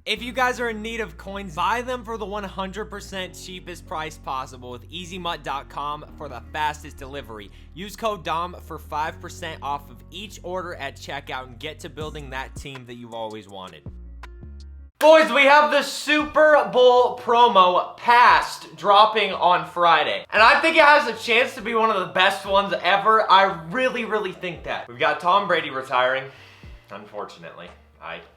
If you guys are in need of coins, buy them for the 100% cheapest price possible with EasyMut.com for the fastest delivery. Use code DOM for 5% off of each order at checkout and get to building that team that you've always wanted. Boys, we have the Super Bowl promo past dropping on Friday. And I think it has a chance to be one of the best ones ever. I really think that. We've got Tom Brady retiring, unfortunately.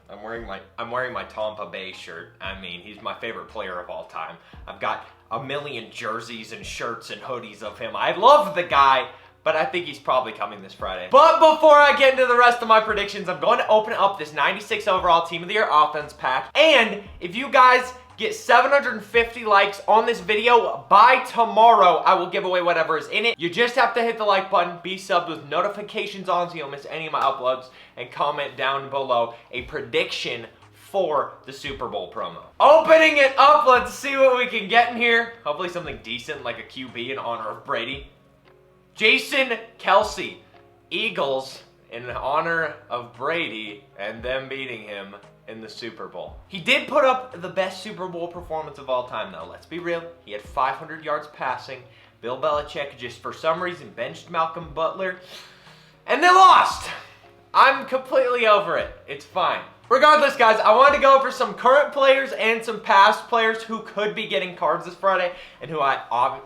I'm wearing my Tampa Bay shirt. I mean, he's my favorite player of all time. I've got a million jerseys and shirts and hoodies of him. I love the guy, but I think he's probably coming this Friday. But before I get into the rest of my predictions, I'm going to open up this 96 overall Team of the Year offense pack. And if you guys get 750 likes on this video by tomorrow, I will give away whatever is in it. You just have to hit the like button, be subbed with notifications on so you don't miss any of my uploads, and comment down below a prediction for the Super Bowl promo. Opening it up, let's see what we can get in here. Hopefully something decent like a QB in honor of Brady. Jason Kelce, Eagles in honor of Brady and them beating him in the Super Bowl. He did put up the best Super Bowl performance of all time though, let's be real. He had 500 yards passing. Bill Belichick just for some reason benched Malcolm Butler and they lost. I'm completely over it. It's fine. Regardless, guys, I wanted to go over some current players and some past players who could be getting cards this Friday and who I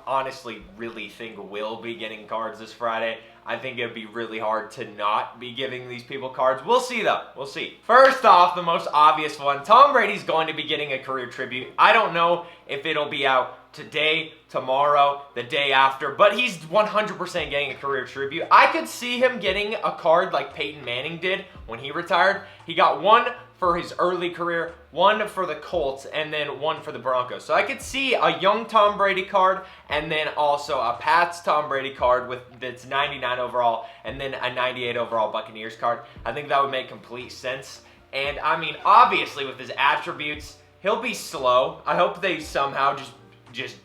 honestly really think will be getting cards this Friday. I think it'd be really hard to not be giving these people cards. We'll see, though. We'll see. First off, the most obvious one, Tom Brady's going to be getting a career tribute. I don't know if it'll be out today, tomorrow, the day after, but he's 100% getting a career tribute. I could see him getting a card like Peyton Manning did when he retired. He got one for his early career, one for the Colts, and then one for the Broncos. So I could see a young Tom Brady card and then also a Pats Tom Brady card with that's 99 overall and then a 98 overall Buccaneers card. I think that would make complete sense. And I mean, obviously with his attributes, he'll be slow. I hope they somehow just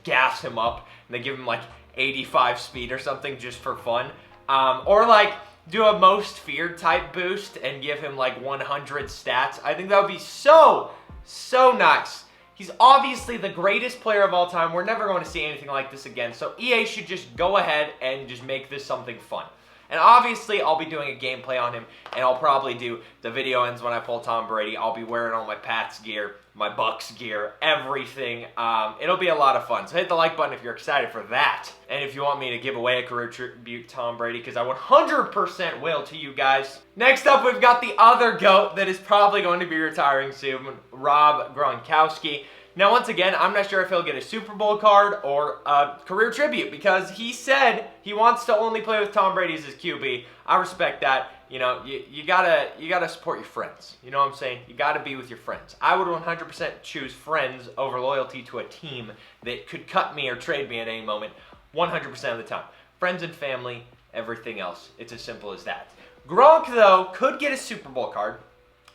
gas him up and they give him like 85 speed or something just for fun. Or like do a most feared type boost and give him like 100 stats. I think that would be so nice. He's obviously the greatest player of all time. We're never going to see anything like this again. So EA should just go ahead and just make this something fun. And obviously, I'll be doing a gameplay on him, and I'll probably do the video ends when I pull Tom Brady. I'll be wearing all my Pats gear, my Bucks gear, everything. It'll be a lot of fun. So hit the like button if you're excited for that. And if you want me to give away a career tribute to Tom Brady, because I 100% will to you guys. Next up, we've got the other GOAT that is probably going to be retiring soon, Rob Gronkowski. Now, once again, I'm not sure if he'll get a Super Bowl card or a career tribute because he said he wants to only play with Tom Brady as his QB. I respect that. You know, you gotta support your friends. You know what I'm saying? You gotta be with your friends. I would 100% choose friends over loyalty to a team that could cut me or trade me at any moment 100% of the time. Friends and family, everything else. It's as simple as that. Gronk, though, could get a Super Bowl card.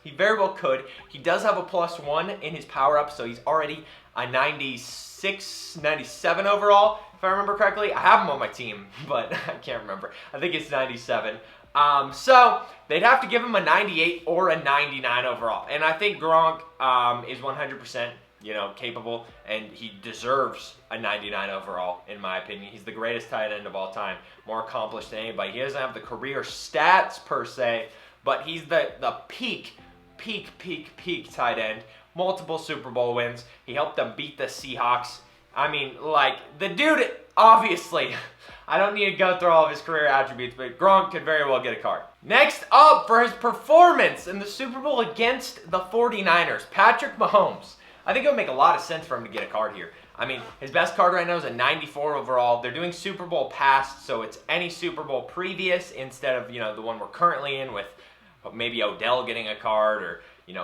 He very well could. He does have a +1 in his power-up, so he's already a 96, 97 overall, if I remember correctly. I have him on my team, but I can't remember. I think it's 97. So they'd have to give him a 98 or a 99 overall. And I think Gronk is 100%, capable, and he deserves a 99 overall, in my opinion. He's the greatest tight end of all time, more accomplished than anybody. He doesn't have the career stats, per se, but he's the peak tight end. Multiple Super Bowl wins. He helped them beat the Seahawks. I mean, like, the dude, obviously, I don't need to go through all of his career attributes, but Gronk could very well get a card. Next up, for his performance in the Super Bowl against the 49ers, Patrick Mahomes. I think it would make a lot of sense for him to get a card here. I mean, his best card right now is a 94 overall. They're doing Super Bowl past, so it's any Super Bowl previous instead of, the one we're currently in with maybe Odell getting a card or,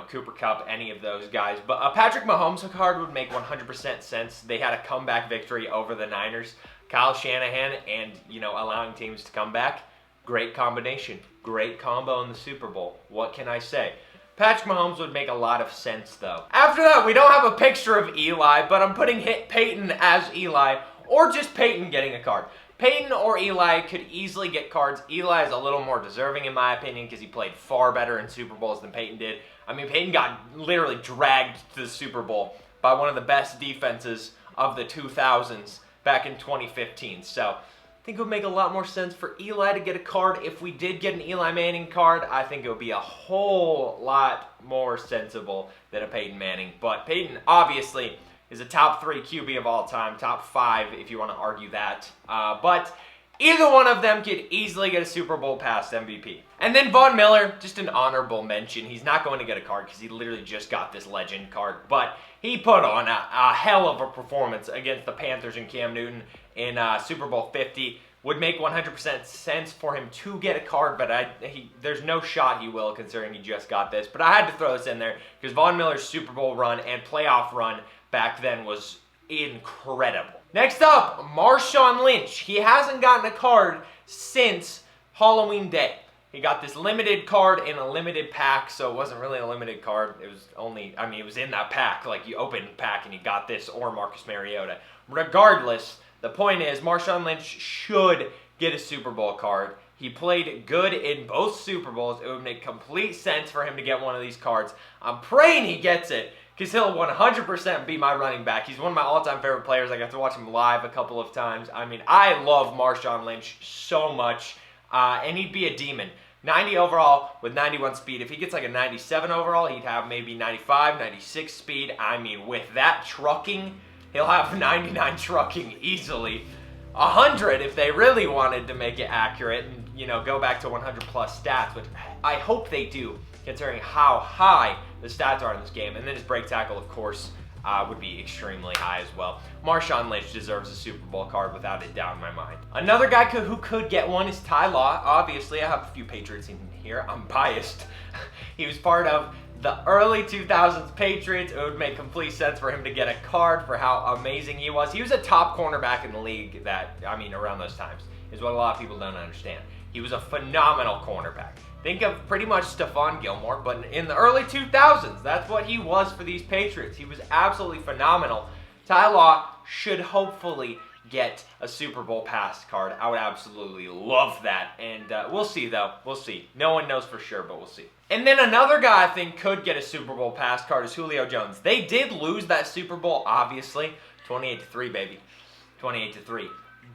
Cooper Kupp, any of those guys. But a Patrick Mahomes card would make 100% sense. They had a comeback victory over the Niners. Kyle Shanahan and, allowing teams to come back. Great combination. Great combo in the Super Bowl. What can I say? Patrick Mahomes would make a lot of sense, though. After that, we don't have a picture of Eli, but I'm putting Peyton as Eli, or just Peyton getting a card. Peyton or Eli could easily get cards. Eli is a little more deserving, in my opinion, because he played far better in Super Bowls than Peyton did. I mean, Peyton got literally dragged to the Super Bowl by one of the best defenses of the 2000s back in 2015. So I think it would make a lot more sense for Eli to get a card. If we did get an Eli Manning card, I think it would be a whole lot more sensible than a Peyton Manning. But Peyton, obviously, is a top 3 QB of all time, top 5 if you want to argue that. But either one of them could easily get a Super Bowl past MVP. And then Von Miller, just an honorable mention. He's not going to get a card because he literally just got this legend card. But he put on a hell of a performance against the Panthers and Cam Newton in Super Bowl 50. Would make 100% sense for him to get a card, but there's no shot he will, considering he just got this. But I had to throw this in there because Von Miller's Super Bowl run and playoff run back then was incredible. Next up, Marshawn Lynch. He hasn't gotten a card since Halloween Day. He got this limited card in a limited pack, so it wasn't really a limited card. It was only, I mean, it was in that pack. Like, you opened the pack and you got this or Marcus Mariota. Regardless, the point is, Marshawn Lynch should get a Super Bowl card. He played good in both Super Bowls. It would make complete sense for him to get one of these cards. I'm praying he gets it, because he'll 100% be my running back. He's one of my all-time favorite players. I got to watch him live a couple of times. I mean, I love Marshawn Lynch so much, and he'd be a demon. 90 overall with 91 speed. If he gets like a 97 overall, he'd have maybe 95, 96 speed. I mean, with that trucking, he'll have 99 trucking easily. 100 if they really wanted to make it accurate and, you know, go back to 100 plus stats, which I hope they do, considering how high the stats are in this game. And then his break tackle, of course, would be extremely high as well. Marshawn Lynch deserves a Super Bowl card without a doubt in my mind. Another guy who could get one is Ty Law. Obviously, I have a few Patriots in here. I'm biased. He was part of the early 2000s Patriots. It would make complete sense for him to get a card for how amazing he was. He was a top cornerback in the league around those times, is what a lot of people don't understand. He was a phenomenal cornerback. Think of pretty much Stephon Gilmore, but in the early 2000s, that's what he was for these Patriots. He was absolutely phenomenal. Ty Law should hopefully get a Super Bowl pass card. I would absolutely love that. And we'll see, though. We'll see. No one knows for sure, but we'll see. And then another guy I think could get a Super Bowl pass card is Julio Jones. They did lose that Super Bowl, obviously. 28-3, baby. 28-3.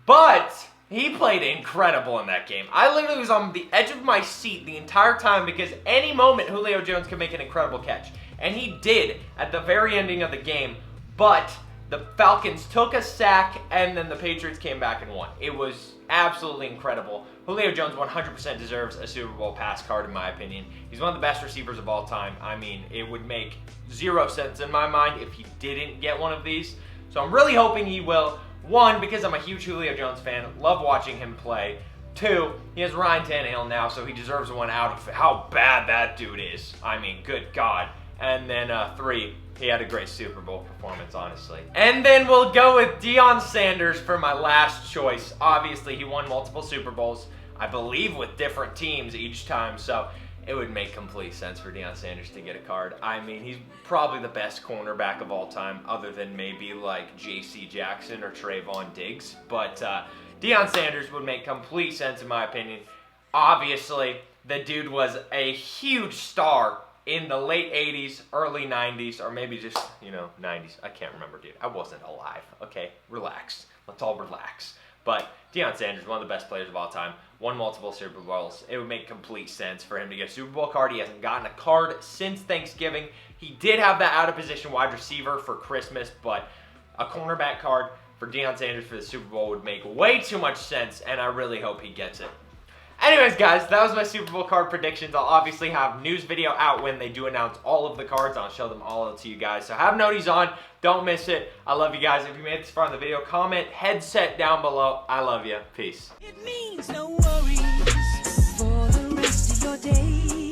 But he played incredible in that game. I literally was on the edge of my seat the entire time because any moment Julio Jones could make an incredible catch. And he did at the very ending of the game, but the Falcons took a sack and then the Patriots came back and won. It was absolutely incredible. Julio Jones 100% deserves a Super Bowl pass card in my opinion. He's one of the best receivers of all time. I mean, it would make zero sense in my mind if he didn't get one of these. So I'm really hoping he will. 1, because I'm a huge Julio Jones fan, love watching him play. 2, he has Ryan Tannehill now, so he deserves one out of how bad that dude is. I mean, good God. And then 3, he had a great Super Bowl performance, honestly. And then we'll go with Deion Sanders for my last choice. Obviously, he won multiple Super Bowls, I believe with different teams each time, so it would make complete sense for Deion Sanders to get a card. I mean, he's probably the best cornerback of all time, other than maybe like J.C. Jackson or Trayvon Diggs. But Deion Sanders would make complete sense in my opinion. Obviously, the dude was a huge star in the late 80s, early 90s, or maybe just, 90s. I can't remember, dude. I wasn't alive. Okay, relax. Let's all relax. But Deion Sanders, one of the best players of all time, won multiple Super Bowls. It would make complete sense for him to get a Super Bowl card. He hasn't gotten a card since Thanksgiving. He did have that out-of-position wide receiver for Christmas, but a cornerback card for Deion Sanders for the Super Bowl would make way too much sense, and I really hope he gets it. Anyways, guys, that was my Super Bowl card predictions. I'll obviously have news video out when they do announce all of the cards. I'll show them all to you guys. So have noties on. Don't miss it. I love you guys. If you made it this far in the video, comment headset down below. I love you. Peace. It means no worries for the rest of your day.